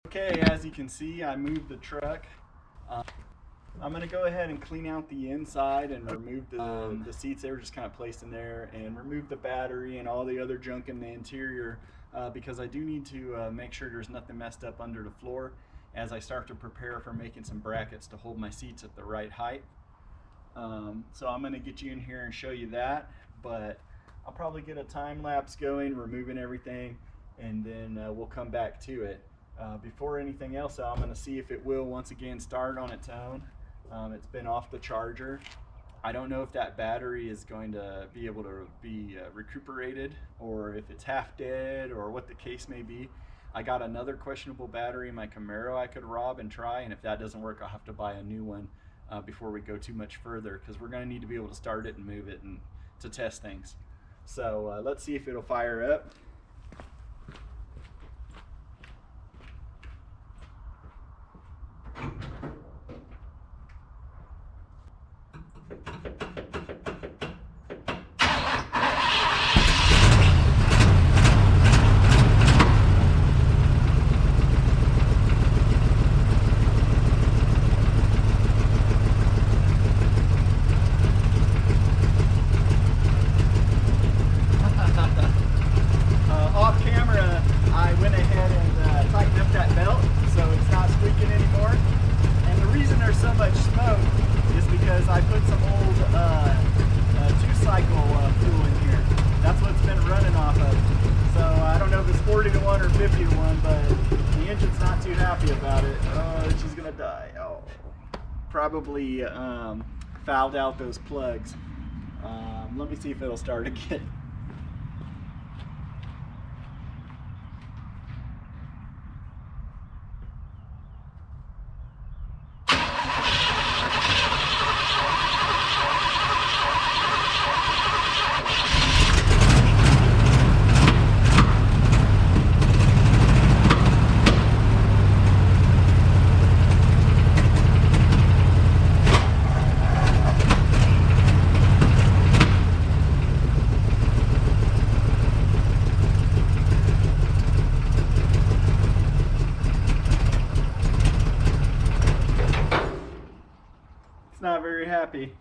Okay, as you can see, I moved the truck. I'm going to go ahead and clean out the inside and remove the seats. They were just kind of placed in there, and remove the battery and all the other junk in the interior because I do need to make sure there's nothing messed up under the floor as I start to prepare for making some brackets to hold my seats at the right height. So I'm going to get you in here and show you that, but I'll probably get a time lapse going, removing everything, and then we'll come back to it. Before anything else, I'm going to see if it will once again start on its own. It's been off the charger. I don't know if that battery is going to be able to be recuperated, or if it's half dead, or what the case may be. I got another questionable battery in my Camaro I could rob and try, and if that doesn't work, I'll have to buy a new one before we go too much further, because we're going to need to be able to start it and move it and to test things. So let's see if it'll fire up. Off camera, I went ahead and tightened up that belt so it's not squeaking anymore. And the reason there's so much smoke is because I put some old 2-cycle fuel in here. That's what's been running off of. So I don't know if it's 40 to 1 or 50 to 1, but the engine's not too happy about it. Oh, she's gonna die. Oh, probably fouled out those plugs. Let me see if it'll start again. Not very happy.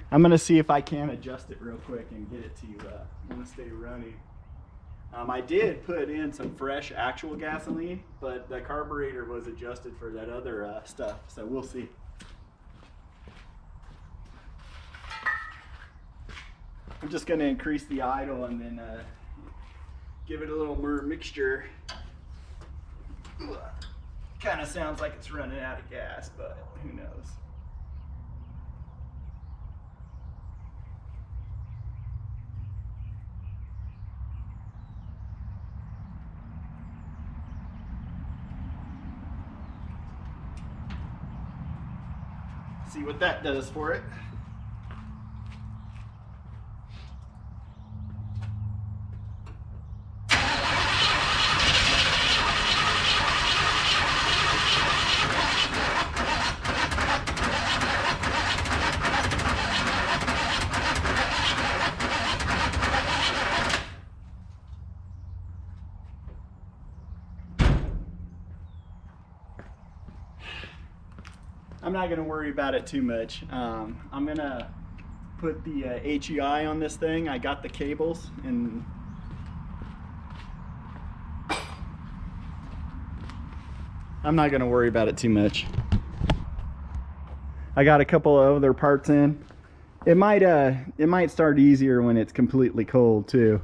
I'm gonna see if I can adjust it real quick and get it to stay running. I did put in some fresh actual gasoline, but the carburetor was adjusted for that other stuff, so we'll see. I'm just gonna increase the idle and then give it a little more mixture. Kind of sounds like it's running out of gas, but who knows. See what that does for it. I'm not going to worry about it too much. I'm going to put the HEI on this thing. I got the cables, and I'm not going to worry about it too much. I got a couple of other parts in. It might start easier when it's completely cold too.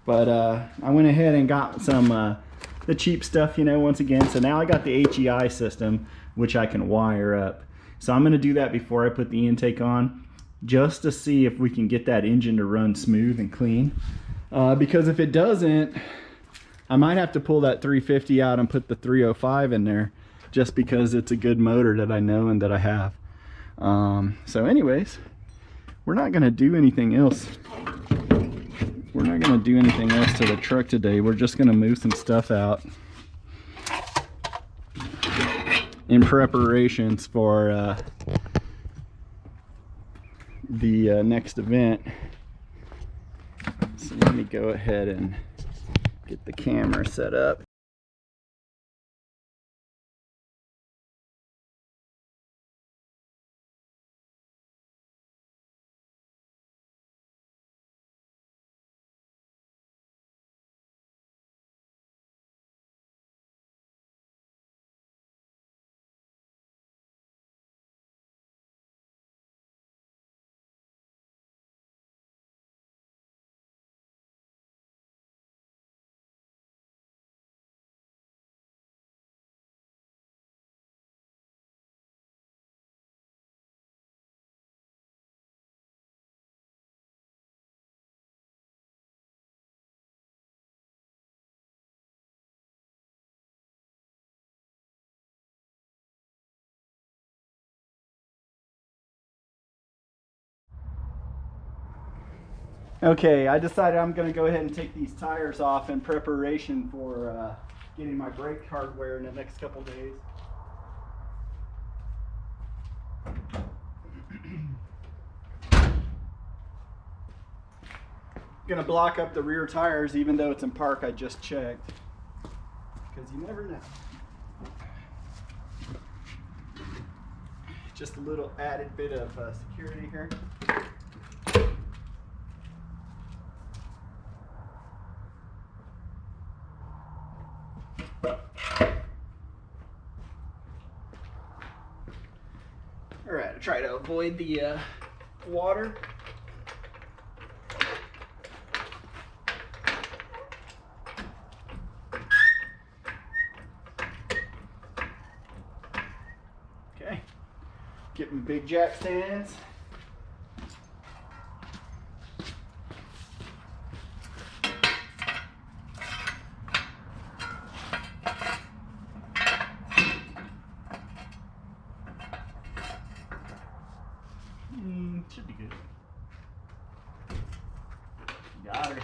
But I went ahead and got some the cheap stuff, you know, once again. So now I got the HEI system, which I can wire up. So I'm going to do that before I put the intake on, just to see if we can get that engine to run smooth and clean. Because if it doesn't, I might have to pull that 350 out and put the 305 in there, just because it's a good motor that I know and that I have. So anyways, we're not going to do anything else. We're not going to do anything else to the truck today. We're just going to move some stuff out in preparations for the next event. So let me go ahead and get the camera set up. Okay, I decided I'm going to go ahead and take these tires off in preparation for getting my brake hardware in the next couple days. Gonna block up the rear tires even though it's in park. I just checked, because you never know. Just a little added bit of security here. All right, I try to avoid the water. Okay, get my big jack stands. Should be good. Got her.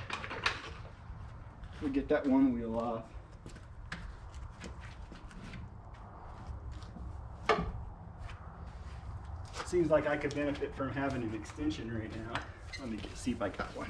We'll get that one wheel off. Seems like I could benefit from having an extension right now. Let me see if I got one.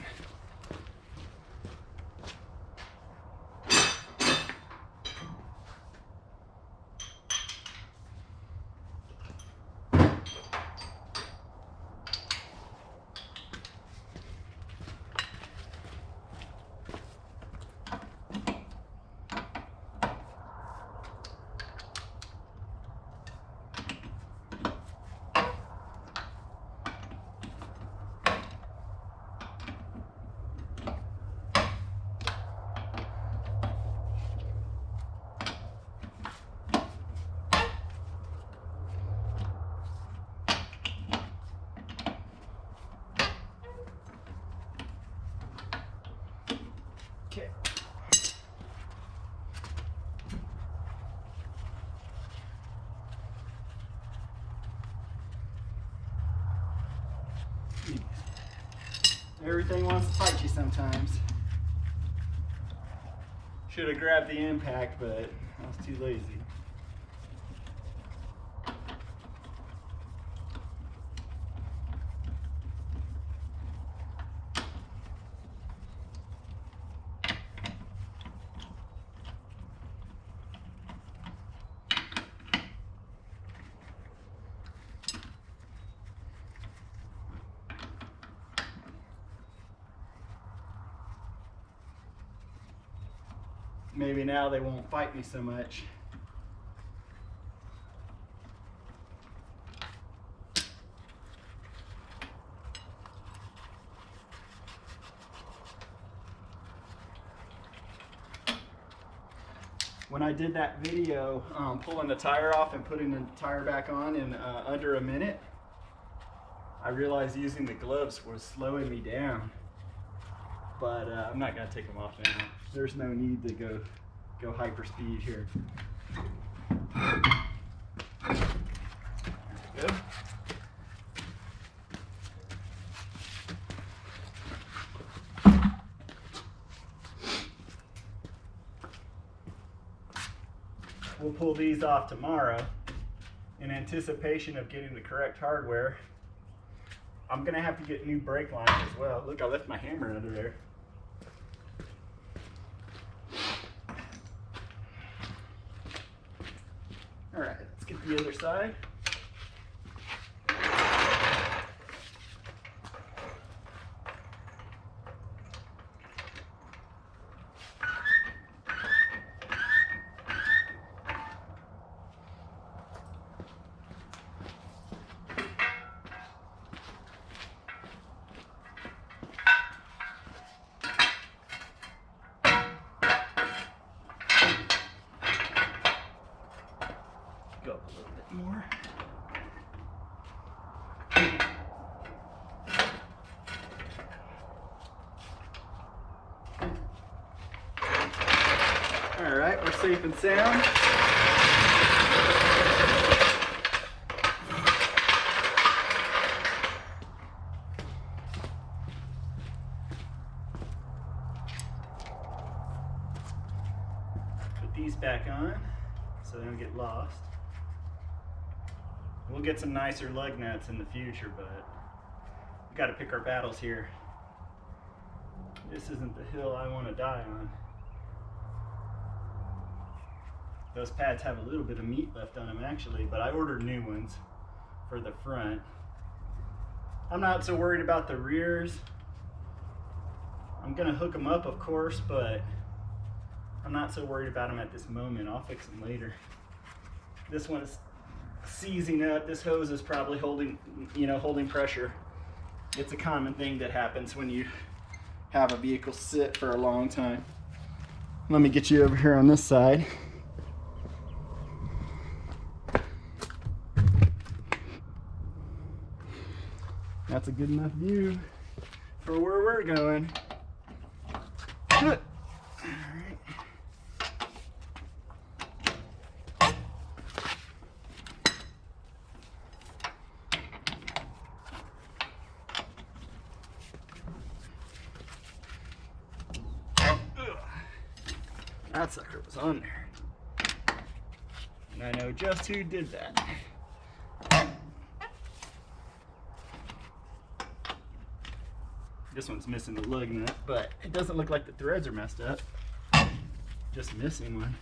Okay. Everything wants to fight you sometimes. Should have grabbed the impact, but I was too lazy. Maybe now they won't fight me so much. When I did that video pulling the tire off and putting the tire back on in under a minute, I realized using the gloves was slowing me down. But I'm not gonna take them off now. There's no need to go hyper speed here. Good. We'll pull these off tomorrow in anticipation of getting the correct hardware I'm gonna have to get new brake lines as well. Look, I left my hammer under there. All right, let's get the other side. Go up a little bit more. All right, we're safe and sound. Put these back on so they don't get lost. We'll get some nicer lug nuts in the future, but we've got to pick our battles here. This isn't the hill I want to die on. Those pads have a little bit of meat left on them actually, but I ordered new ones for the front. I'm not so worried about the rears. I'm gonna hook them up, of course, but I'm not so worried about them at this moment. I'll fix them later. This one is seizing up. This hose is probably holding pressure. It's a common thing that happens when you have a vehicle sit for a long time. Let me get you over here on this side. That's a good enough view for where we're going. All right. That sucker was on there. And I know just who did that. This one's missing the lug nut, but it doesn't look like the threads are messed up. Just missing one.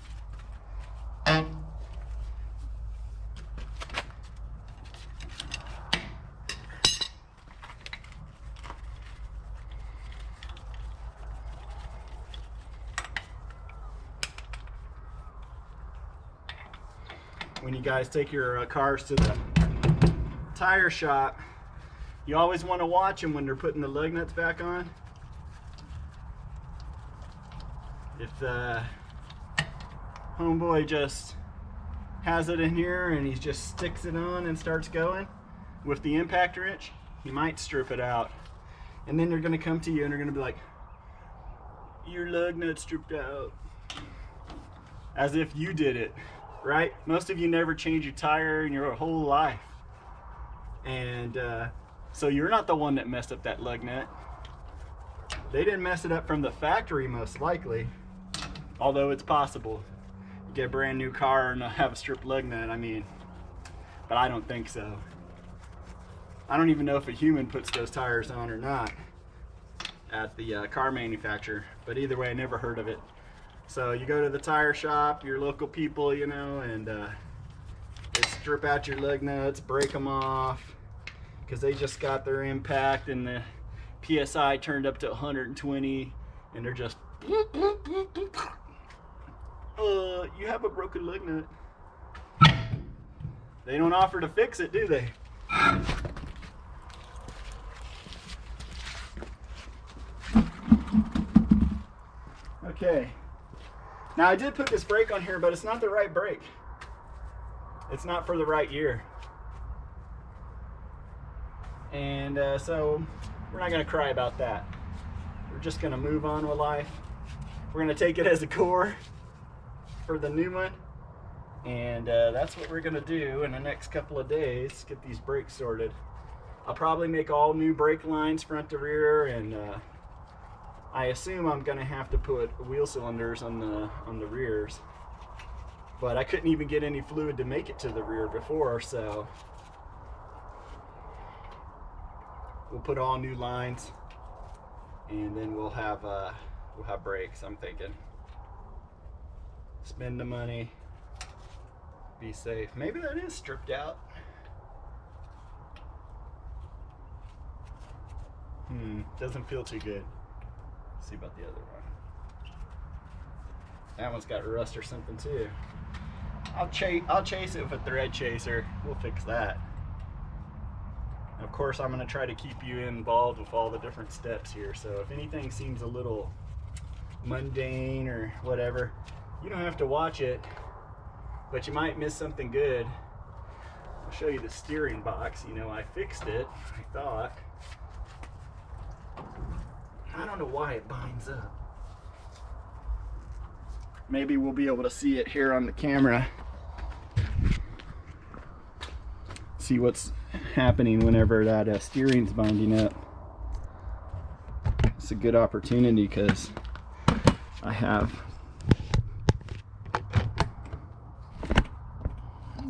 When you guys take your cars to the tire shop, you always want to watch them when they're putting the lug nuts back on. If the homeboy just has it in here and he just sticks it on and starts going with the impact wrench, he might strip it out. And then they're going to come to you and they're going to be like, your lug nut stripped out. As if you did it. Right? Most of you never change your tire in your whole life. And so you're not the one that messed up that lug nut. They didn't mess it up from the factory, most likely. Although it's possible. You get a brand new car and have a stripped lug nut, I mean. But I don't think so. I don't even know if a human puts those tires on or not at the car manufacturer. But either way, I never heard of it. So you go to the tire shop, your local people, you know, and they strip out your lug nuts, break them off, because they just got their impact and the PSI turned up to 120, and they're just, you have a broken lug nut. They don't offer to fix it, do they? Okay. Now I did put this brake on here, but it's not the right brake. It's not for the right year. And so we're not gonna cry about that. We're just gonna move on with life. We're gonna take it as a core for the new one. And that's what we're gonna do in the next couple of days, get these brakes sorted. I'll probably make all new brake lines front to rear, and I assume I'm gonna have to put wheel cylinders on the rears, but I couldn't even get any fluid to make it to the rear before, so we'll put all new lines, and then we'll have brakes. I'm thinking. Spend the money, be safe. Maybe that is stripped out. Doesn't feel too good. Let's see about the other one. That one's got rust or something too. I'll chase it with a thread chaser. We'll fix that. Of course, I'm going to try to keep you involved with all the different steps here. So if anything seems a little mundane or whatever, you don't have to watch it, but you might miss something good. I'll show you the steering box. You know, I fixed it, I thought. I don't know why it binds up. Maybe we'll be able to see it here on the camera. See what's happening whenever that steering's binding up. It's a good opportunity because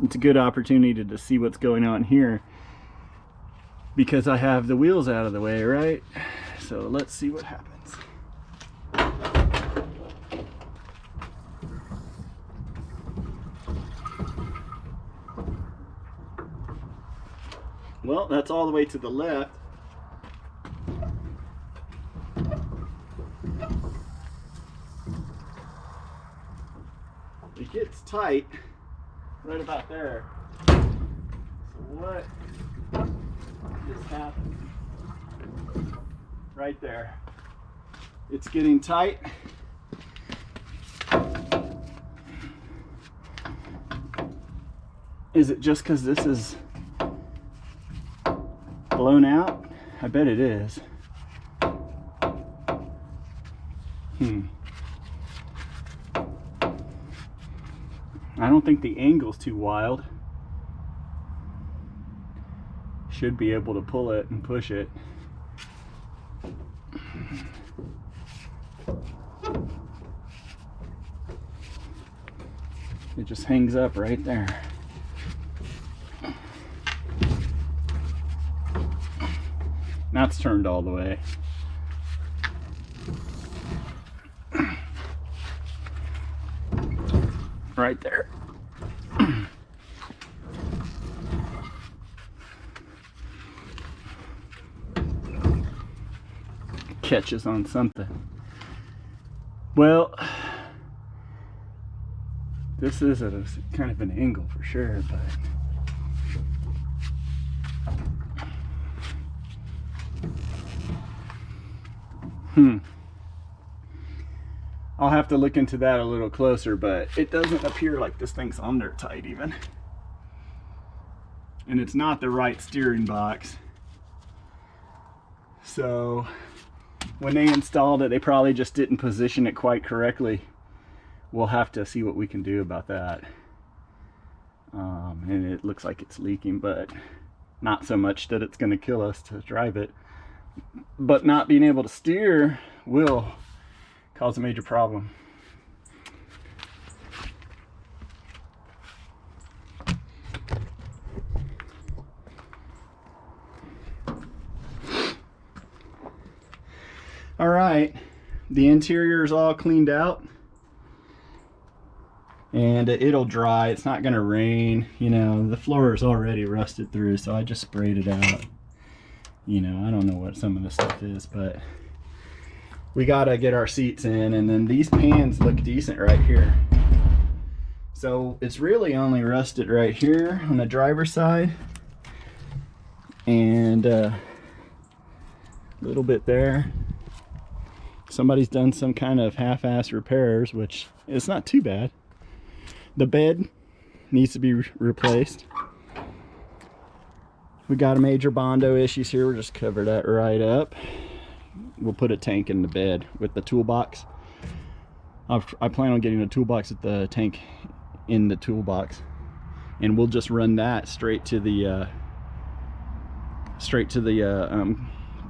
it's a good opportunity to see what's going on here because I have the wheels out of the way, right? So let's see what happens. Well, that's all the way to the left. It gets tight right about there. So what just happened? Right there. It's getting tight. Is it just because this is blown out? I bet it is. I don't think the angle's too wild. Should be able to pull it and push it. It just hangs up right there. Now it's turned all the way. Right there. Catches on something. Well, this is at a kind of an angle for sure, but I'll have to look into that a little closer, but it doesn't appear like this thing's under tight even. And it's not the right steering box. So when they installed it, they probably just didn't position it quite correctly. We'll have to see what we can do about that. And it looks like it's leaking, but not so much that it's going to kill us to drive it. But not being able to steer will cause a major problem. All right, the interior is all cleaned out and it'll dry. It's not gonna rain. You know, the floor is already rusted through, so I just sprayed it out. You know, I don't know what some of this stuff is, but we gotta get our seats in, and then these pans look decent right here. So it's really only rusted right here on the driver's side and a little bit there. Somebody's done some kind of half-ass repairs, which is not too bad. The bed needs to be replaced. We got a major Bondo issues here. We'll just cover that right up. We'll put a tank in the bed with the toolbox. I plan on getting a toolbox with the tank in the toolbox, and we'll just run that straight to the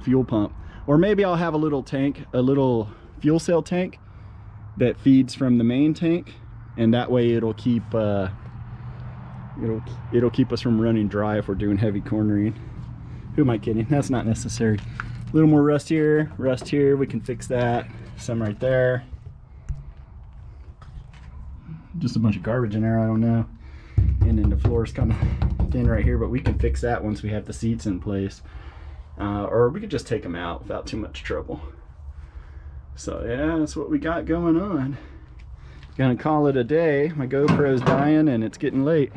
fuel pump. Or maybe I'll have a little tank, a little fuel cell tank that feeds from the main tank, and that way it'll keep it'll keep us from running dry if we're doing heavy cornering. Who am I kidding? That's not necessary. A little more rust here, we can fix that. Some right there. Just a bunch of garbage in there, I don't know. And then the floor is kind of thin right here, but we can fix that once we have the seats in place. Or we could just take them out without too much trouble. So yeah, that's what we got going on. Gonna call it a day. My GoPro's dying and it's getting late.